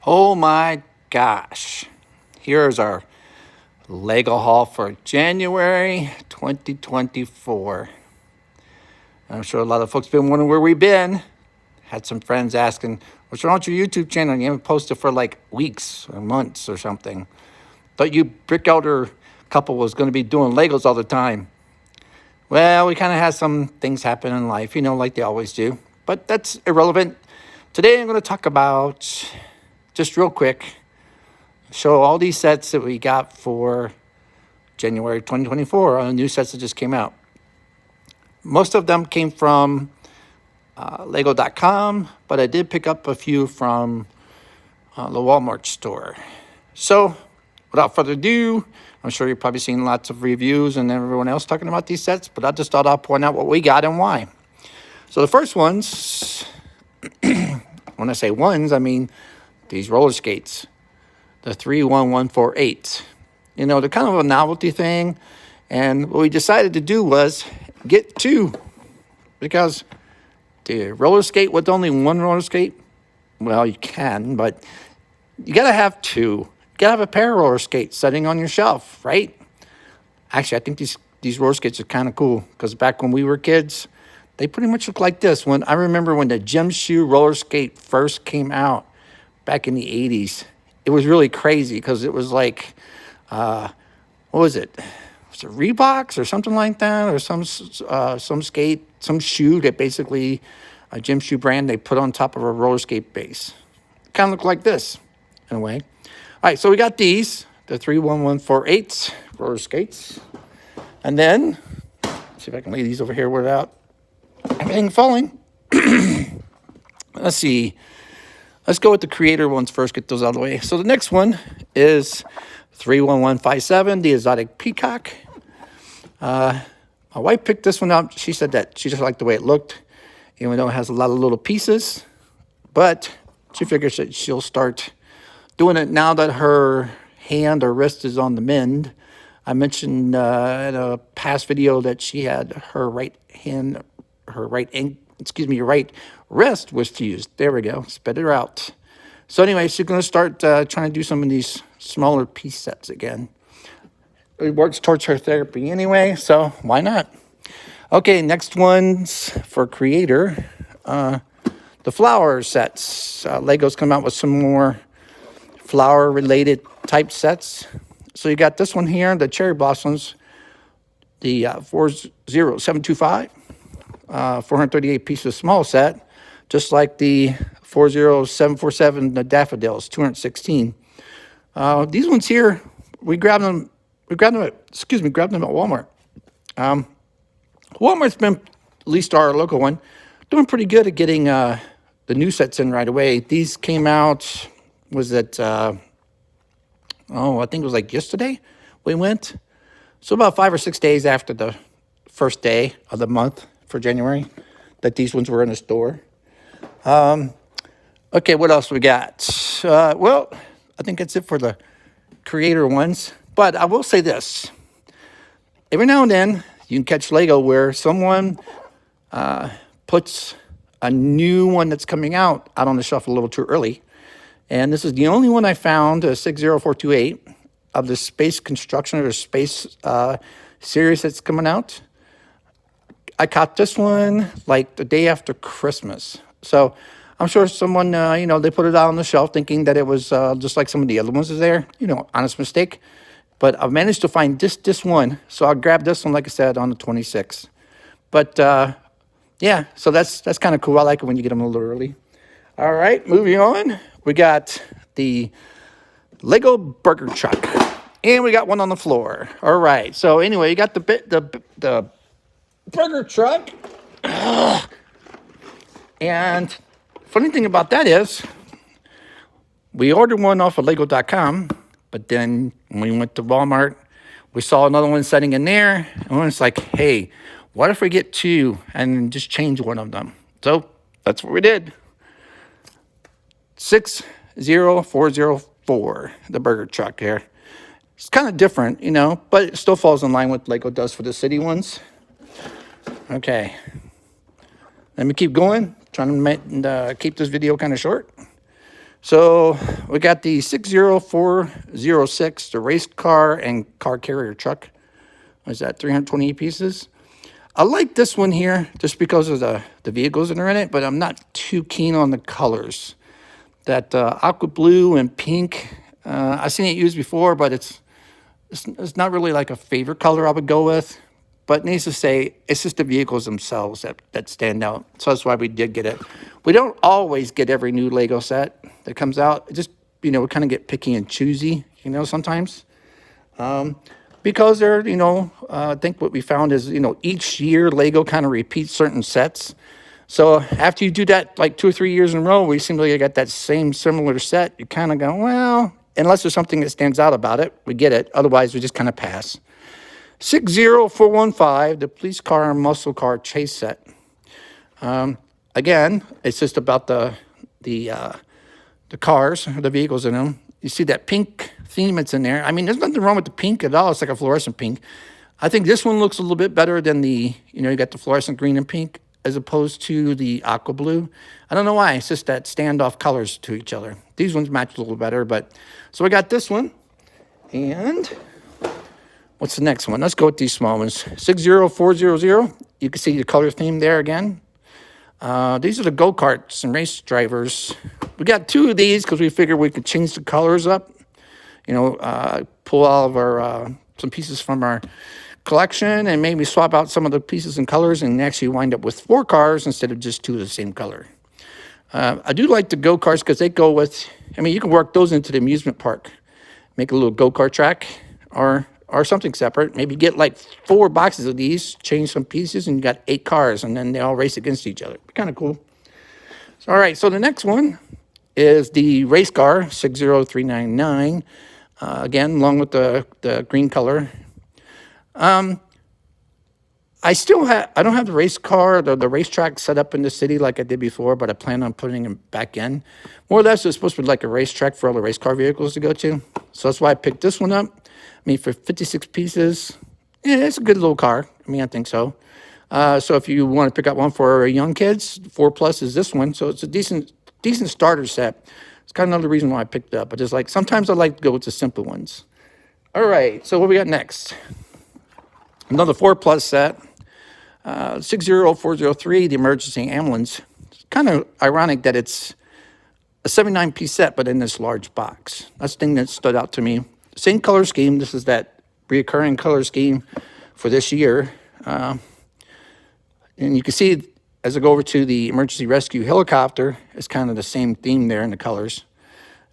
Oh my gosh. Here's our Lego haul for January 2024. I'm sure a lot of folks have been wondering where we've been. Had some friends asking, what's wrong with your YouTube channel? You haven't posted for like weeks or months or something. Thought you brick elder couple was going to be doing Legos all the time. Well, we kind of had some things happen in life, like they always do. But that's irrelevant. Today I'm going to talk about, just real quick, show all these sets that we got for January 2024 on the new sets that just came out. Most of them came from Lego.com, but I did pick up a few from the Walmart store. So, without further ado, I'm sure you're probably seeing lots of reviews and everyone else talking about these sets, but I just thought I'd point out what we got and why. So the first ones, when I say ones, I mean these roller skates, the 31148. They're kind of a novelty thing, and what we decided to do was get two, because the roller skate with only one roller skate, well, you can, but you got to have two. You got to have a pair of roller skates sitting on your shelf, right? Actually, I think these roller skates are kind of cool, because back when we were kids, they pretty much look like this. I remember when the gym shoe roller skate first came out back in the 80s, it was really crazy because it was like, what was it? Was it Reeboks or something like that? Or some skate, some shoe that basically, a gym shoe brand, they put on top of a roller skate base. Kind of look like this in a way. All right, so we got these, the 31148 roller skates. And then, let's see if I can lay these over here without everything falling. Let's see. Let's go with the creator ones first, get those out of the way. So the next one is 31157, the exotic Peacock. My wife picked this one up. She said that she just liked the way it looked, even though it has a lot of little pieces. But she figures that she'll start doing it now that her hand or wrist is on the mend. I mentioned in a past video that she had her right wrist was fused. There we go. Spit her out. So anyway, she's going to start trying to do some of these smaller piece sets again. It works towards her therapy anyway, so why not? Okay, next one's for creator. The flower sets. Lego's come out with some more flower-related type sets. So you got this one here, the cherry blossoms, the 40725, 438 pieces small set, just like the 40747, the daffodils, 216. These ones here, we grabbed them at Walmart. Walmart's been, at least our local one, doing pretty good at getting the new sets in right away. These came out, I think it was like yesterday we went. So about 5 or 6 days after the first day of the month for January that these ones were in the store. Okay, what else we got? Well, I think that's it for the creator ones. But I will say this. Every now and then, you can catch Lego where someone puts a new one that's coming out on the shelf a little too early. And this is the only one I found, 60428, of the space construction or space series that's coming out. I caught this one like the day after Christmas. So I'm sure someone, they put it out on the shelf thinking that it was just like some of the other ones is there. Honest mistake. But I've managed to find this one. So I'll grab this one, like I said, on the 26th. But, yeah, so that's kind of cool. I like it when you get them a little early. All right, moving on. We got the Lego burger truck. And we got one on the floor. All right. So anyway, you got the burger truck. Ugh. And funny thing about that is we ordered one off of Lego.com, but then when we went to Walmart, we saw another one sitting in there, and we was like, hey, what if we get two and just change one of them? So that's what we did. 60404, the burger truck here. It's kind of different, but it still falls in line with Lego does for the city ones. Okay. Let me keep going. Trying to keep this video kind of short. So we got the 60406, the race car and car carrier truck. What is that, 328 pieces? I like this one here just because of the vehicles that are in it, but I'm not too keen on the colors. That aqua blue and pink, I've seen it used before, but it's not really like a favorite color I would go with. But needs to say, it's just the vehicles themselves that stand out. So that's why we did get it. We don't always get every new Lego set that comes out. It just, we kind of get picky and choosy, sometimes. Because they're, I think what we found is, each year Lego kind of repeats certain sets. So after you do that like 2 or 3 years in a row, we seem to get that same similar set. You kind of go, well, unless there's something that stands out about it, we get it. Otherwise, we just kind of pass. 60415, the police car and muscle car chase set. Again, it's just about the cars, the vehicles in them. You see that pink theme that's in there. I mean, there's nothing wrong with the pink at all. It's like a fluorescent pink. I think this one looks a little bit better than the, you got the fluorescent green and pink as opposed to the aqua blue. I don't know why. It's just that standoff colors to each other. These ones match a little better, but so I got this one. And what's the next one? Let's go with these small ones. 60400. You can see the color theme there again. These are the go-karts and race drivers. We got 2 of these because we figured we could change the colors up. Pull all of our some pieces from our collection and maybe swap out some of the pieces and colors and actually wind up with 4 cars instead of just 2 of the same color. I do like the go-karts because they go with, you can work those into the amusement park. Make a little go-kart track or something separate. Maybe get like 4 boxes of these, change some pieces, and you got 8 cars, and then they all race against each other. Kind of cool. All right, so the next one is the race car, 60399. Again, along with the green color. I don't have the race car, the racetrack set up in the city like I did before, but I plan on putting them back in. More or less, it's supposed to be like a racetrack for all the race car vehicles to go to. So that's why I picked this one up. For 56 pieces, it's a good little car. I think so. So if you want to pick up one for young kids, 4+ is this one. So it's a decent starter set. It's kind of another reason why I picked it up. But just like sometimes I like to go with the simple ones. All right, so what we got next? Another 4+ set. 60403, the emergency ambulance. It's kind of ironic that it's a 79-piece set, but in this large box. That's the thing that stood out to me. Same color scheme. This is that reoccurring color scheme for this year. And you can see as I go over to the emergency rescue helicopter, it's kind of the same theme there in the colors.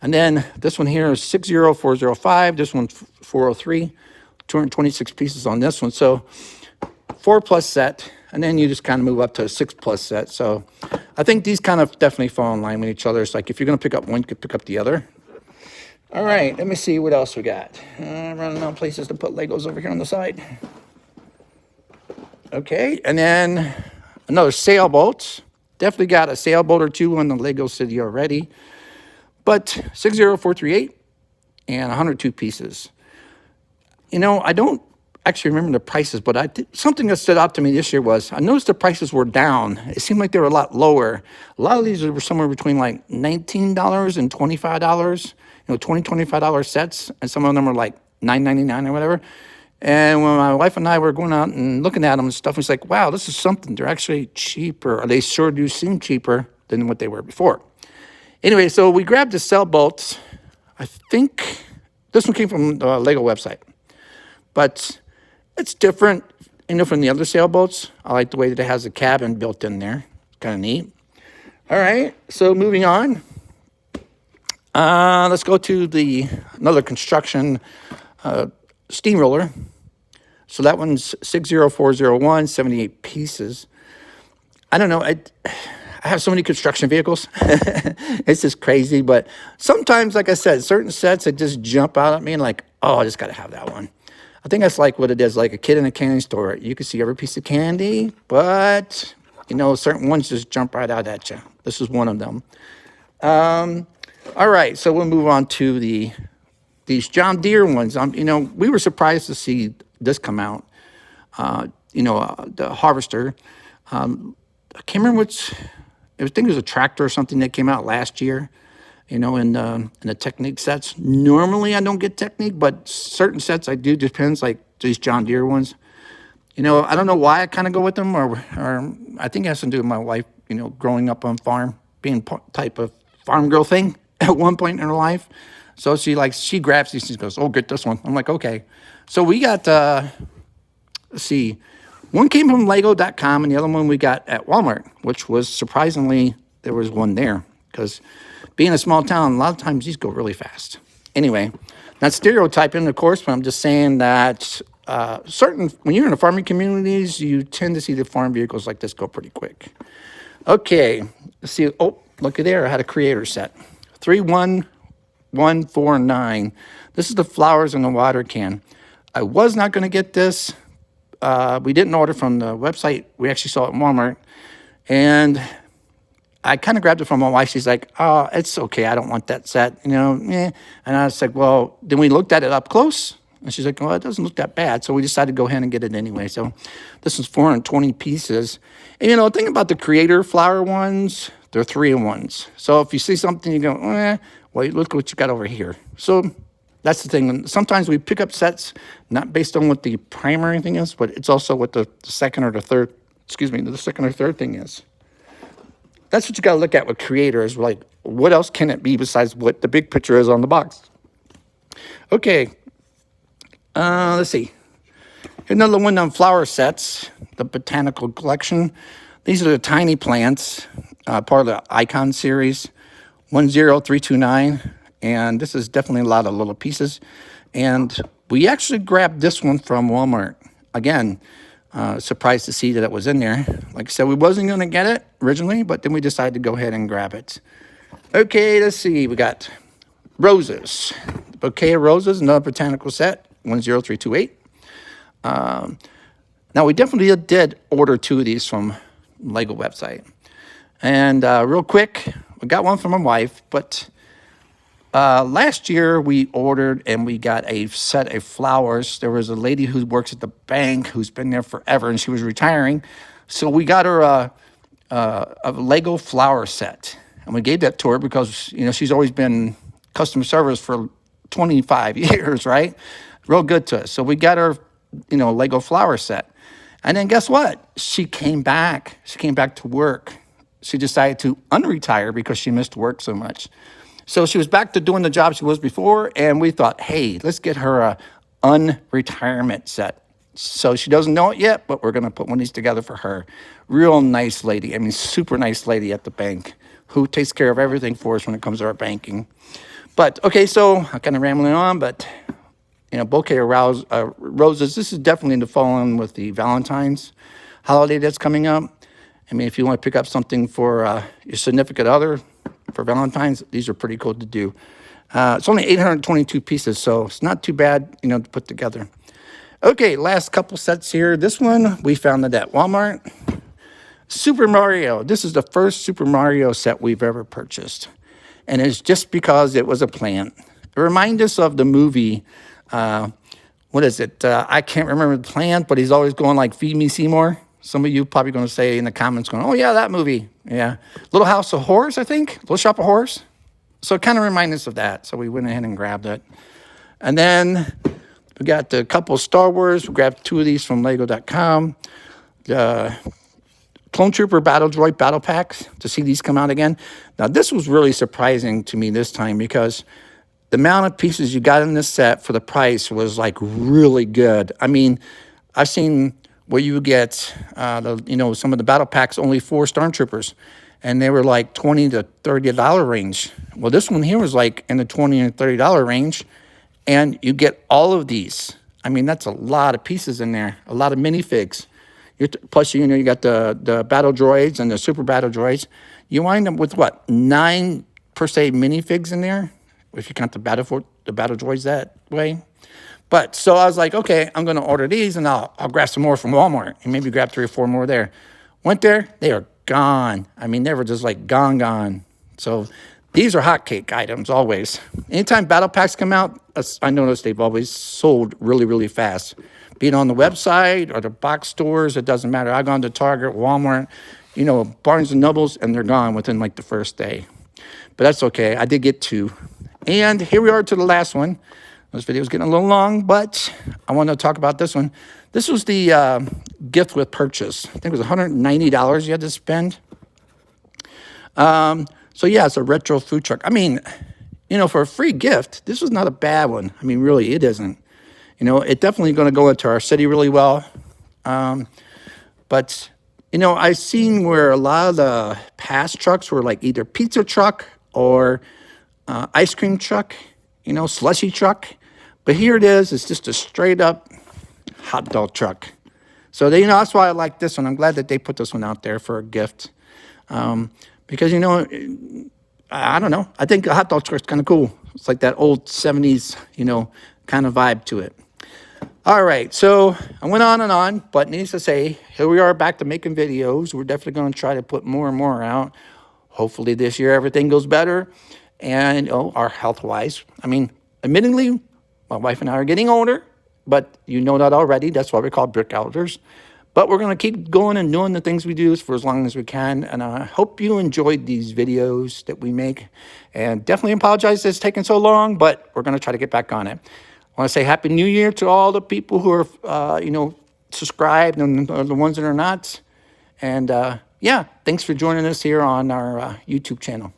And then this one here is 60405. This one's 403. 226 pieces on this one. So 4+ set. And then you just kind of move up to a 6+ set. So I think these kind of definitely fall in line with each other. It's like if you're going to pick up one, you could pick up the other. All right, let me see what else we got. Running out of places to put Legos over here on the side. Okay, and then another sailboat. Definitely got a sailboat or 2 on the Lego City already. But 60438 and 102 pieces. I don't actually remember the prices, but something that stood out to me this year was I noticed the prices were down. It seemed like they were a lot lower. A lot of these were somewhere between like $19 and $25. $25 sets, and some of them were like $9.99 or whatever. And when my wife and I were going out and looking at them and stuff, it's like, wow, this is something. They're actually cheaper, or they sure do seem cheaper than what they were before. Anyway, so we grabbed the sailboat. I think this one came from the Lego website, but it's different, from the other sailboats. I like the way that it has a cabin built in there. Kind of neat. All right, so moving on. Let's go to another construction steamroller. So that one's 60401, 78 pieces. I don't know. I have so many construction vehicles. It's just crazy. But sometimes, like I said, certain sets that just jump out at me and like, oh, I just got to have that one. I think that's like what it is, like a kid in a candy store. You can see every piece of candy, but, certain ones just jump right out at you. This is one of them. All right, so we'll move on to these John Deere ones. We were surprised to see this come out. The harvester. I can't remember I think it was a tractor or something that came out last year. in the Technique sets. Normally I don't get Technique, but certain sets I do. Depends, like these John Deere ones. I don't know why I kind of go with them, or I think it has to do with my wife, growing up on farm, being type of farm girl thing at one point in her life. So she grabs these and goes, "Oh, get this one." I'm like, okay. So we got, let's see, one came from Lego.com and the other one we got at Walmart, which was surprisingly, there was one there because being a small town, a lot of times these go really fast. Anyway, not stereotyping, of course, but I'm just saying that when you're in the farming communities, you tend to see the farm vehicles like this go pretty quick. Okay, let's see. Oh, looky there. I had a creator set. 31149. This is the flowers in the water can. I was not going to get this. We didn't order from the website. We actually saw it in Walmart. And I kind of grabbed it from my wife. She's like, "Oh, it's okay. I don't want that set." And I was like, well, then we looked at it up close. And she's like, "Well, it doesn't look that bad." So we decided to go ahead and get it anyway. So this is 420 pieces. And, the thing about the creator flower ones, they're 3-in-1s. So if you see something, you go, well, look what you got over here. So that's the thing. Sometimes we pick up sets not based on what the primary thing is, but it's also what the second or third thing is. That's what you got to look at with creators. Like, what else can it be besides what the big picture is on the box? Okay. Let's see. Another one on flower sets, the Botanical Collection. These are the tiny plants, part of the Icon series, 10329. And this is definitely a lot of little pieces. And we actually grabbed this one from Walmart. Again, surprised to see that it was in there. Like I said, we wasn't going to get it originally, but then we decided to go ahead and grab it. Okay, let's see. We got roses. Bouquet of roses, another botanical set, 10328. Now, we definitely did order 2 of these from Lego website. And real quick, we got one from my wife, but last year we ordered and we got a set of flowers. There was a lady who works at the bank who's been there forever, and she was retiring. So we got her a Lego flower set, and we gave that to her because, she's always been customer service for 25 years, right? Real good to us. So we got her, Lego flower set. And then guess what? She came back. She came back to work. She decided to unretire because she missed work so much. So she was back to doing the job she was before, and we thought, hey, let's get her a unretirement set. So she doesn't know it yet, but we're going to put one of these together for her. Real nice lady. I mean, super nice lady at the bank who takes care of everything for us when it comes to our banking. But, okay, so I'm kind of rambling on, but, bouquet of roses. This is definitely in the fall with the Valentine's holiday that's coming up. I mean, if you want to pick up something for your significant other for Valentine's, these are pretty cool to do. It's only 822 pieces, so it's not too bad, to put together. Okay, last couple sets here. This one, we found it at Walmart. Super Mario. This is the first Super Mario set we've ever purchased. And it's just because it was a plant. It reminds us of the movie, what is it? I can't remember the plant, but he's always going like, "Feed me, Seymour." Some of you probably going to say in the comments going, "Oh, yeah, that movie." Yeah. Little House of Horrors, I think. Little Shop of Horrors. So it kind of reminds us of that. So we went ahead and grabbed it. And then we got a couple of Star Wars. We grabbed 2 of these from Lego.com. The Clone Trooper Battle Droid Battle Packs, to see these come out again. Now, this was really surprising to me this time because the amount of pieces you got in this set for the price was like really good. I mean, I've seen where you get, some of the battle packs, only 4 Stormtroopers, and they were like $20 to $30 range. Well, this one here was like in the $20 and $30 range, and you get all of these. I mean, that's a lot of pieces in there, a lot of minifigs. Plus, you got the battle droids and the super battle droids. You wind up with, 9 per se minifigs in there, if you count the battle droids that way. But so I was like, okay, I'm going to order these, and I'll grab some more from Walmart and maybe grab 3 or 4 more there. Went there, they are gone. I mean, they were just like gone. So these are hotcake items always. Anytime battle packs come out, I noticed they've always sold really, really fast. Be it on the website or the box stores, it doesn't matter. I've gone to Target, Walmart, Barnes & Nobles, and they're gone within like the first day. but that's okay. I did get 2. And here we are to the last one. This video is getting a little long, but I want to talk about this one. This was the gift with purchase. I think it was $190 you had to spend. So yeah, it's a retro food truck. I mean, you know, for a free gift, this was not a bad one. I mean, really, it isn't. You know, it's definitely going to go into our city really well. But, you know, I've seen where a lot of the past trucks were like either pizza truck or ice cream truck, you know, slushy truck. But here it is. It's just a straight up hot dog truck. So, you know, that's why I like this one. I'm glad that they put this one out there for a gift. Because, you know, I don't know. I think a hot dog truck's kind of cool. It's like that old 70s, you know, kind of vibe to it. All right, so I went on, but needless to say, here we are back to making videos. We're definitely going to try to put more and more out. Hopefully this year everything goes better. And, oh, our health-wise. I mean, admittedly, my wife and I are getting older, but you know that already. That's why we're called brick elders. But we're going to keep going and doing the things we do for as long as we can. And I hope you enjoyed these videos that we make. And definitely apologize that it's taking so long, but we're going to try to get back on it. I want to say Happy New Year to all the people who are, you know, subscribed and the ones that are not. And, yeah, thanks for joining us here on our YouTube channel.